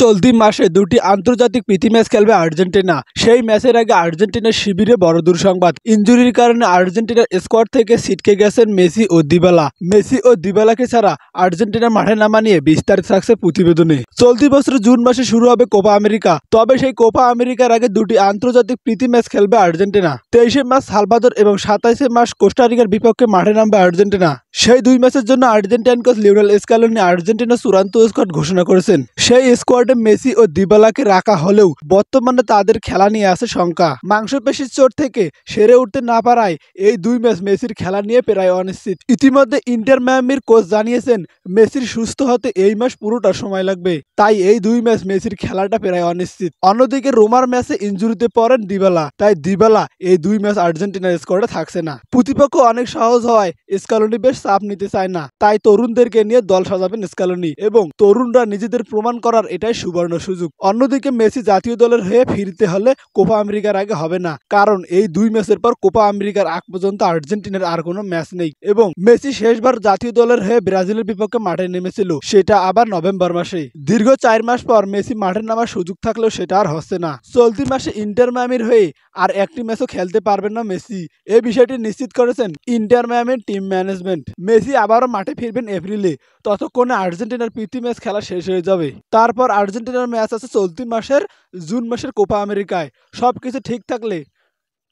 চলতি মাসে দুটি আন্তর্জাতিক প্রীতি ম্যাচ খেলবে আর্জেন্টিনা। সেই ম্যাচের আগে আর্জেন্টিনার শিবিরে বড় দুঃসংবাদ, ইনজুরির কারণে আর্জেন্টিনার স্কোয়াড থেকে ছিটকে গেছেন মেসি ও দিবালা। মেসি ও দিবালাকে ছাড়া আর্জেন্টিনার মাঠে নামা নিয়ে বিস্তারিত থাকছে প্রতিবেদনে। চলতি বছর জুন মাসে শুরু হবে কোপা আমেরিকা, তবে সেই কোপা আমেরিকার আগে দুটি আন্তর্জাতিক প্রীতি ম্যাচ খেলবে আর্জেন্টিনা। 23 মার্চ সালভাদর এবং 27 মার্চ কোস্টারিকার বিপক্ষে মাঠে নামবে আর্জেন্টিনা। সেই দুই ম্যাচের জন্য আর্জেন্টাইন কোচ লিওনেল স্ক্যালোনি আর্জেন্টিনার চূড়ান্ত স্কোয়াড ঘোষণা করেছেন। সেই স্কোয়াডে মেসি ও দিবালাকে রাখা হলেও বর্তমানে তাদের খেলা নিয়ে আছে শঙ্কা। মাংসপেশির চোট থেকে সেরে উঠতে না পারায় এই দুই ম্যাচ মেসির খেলা নিয়ে প্রায় অনিশ্চিত। ইতিমধ্যে ইন্টার মায়ামির কোচ জানিয়েছেন মেসির সুস্থ হতে এই মাস পুরোটা সময় লাগবে, তাই এই দুই ম্যাচ মেসির খেলাটা প্রায় অনিশ্চিত। অন্যদিকে রোমার ম্যাচে ইনজুরিতে পড়েন দিবালা, তাই দিবালা এই দুই ম্যাচ আর্জেন্টিনার স্কোয়াডে থাকছে না। প্রতিপক্ষ অনেক সহজ হওয়ায় স্ক্যালোনি বেশ চাপ নিতে চায় না, তাই তরুণদেরকে নিয়ে দল সাজাবেন স্ক্যালোনি এবং তরুণরা নিজেদের প্রমাণ করার এটাই সুবর্ণ সুযোগ। অন্যদিকে মেসি জাতীয় দলের হয়ে ফিরতে হলে কোপা আমেরিকার আগে হবে না, কারণ এই দুই ম্যাচের পর কোপা আমেরিকার আগ পর্যন্ত আর্জেন্টিনার আর কোনো ম্যাচ নেই এবং মেসি শেষবার জাতীয় দলের হয়ে ব্রাজিলের বিপক্ষে মাঠে নেমেছিল, সেটা আবার নভেম্বর মাসে। দীর্ঘ 4 মাস পর মেসি মাঠে নামার সুযোগ থাকলেও সেটা আর হচ্ছে না। চলতি মাসে ইন্টার মায়ামির হয়ে আর একটি ম্যাচও খেলতে পারবেন না মেসি, এই বিষয়টি নিশ্চিত করেছেন ইন্টার মায়ামির টিম ম্যানেজমেন্ট। মেসি আবারও মাঠে ফিরবেন এপ্রিলে, ততক্ষণে আর্জেন্টিনার প্রীতি ম্যাচ খেলা শেষ হয়ে যাবে। তারপর আর্জেন্টিনার ম্যাচ আছে চলতি মাসের জুন মাসের কোপা আমেরিকায়। সবকিছু ঠিক থাকলে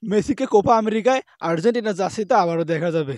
মেসিকে কোপা আমেরিকায় আর্জেন্টিনা জার্সিতে আবারও দেখা যাবে।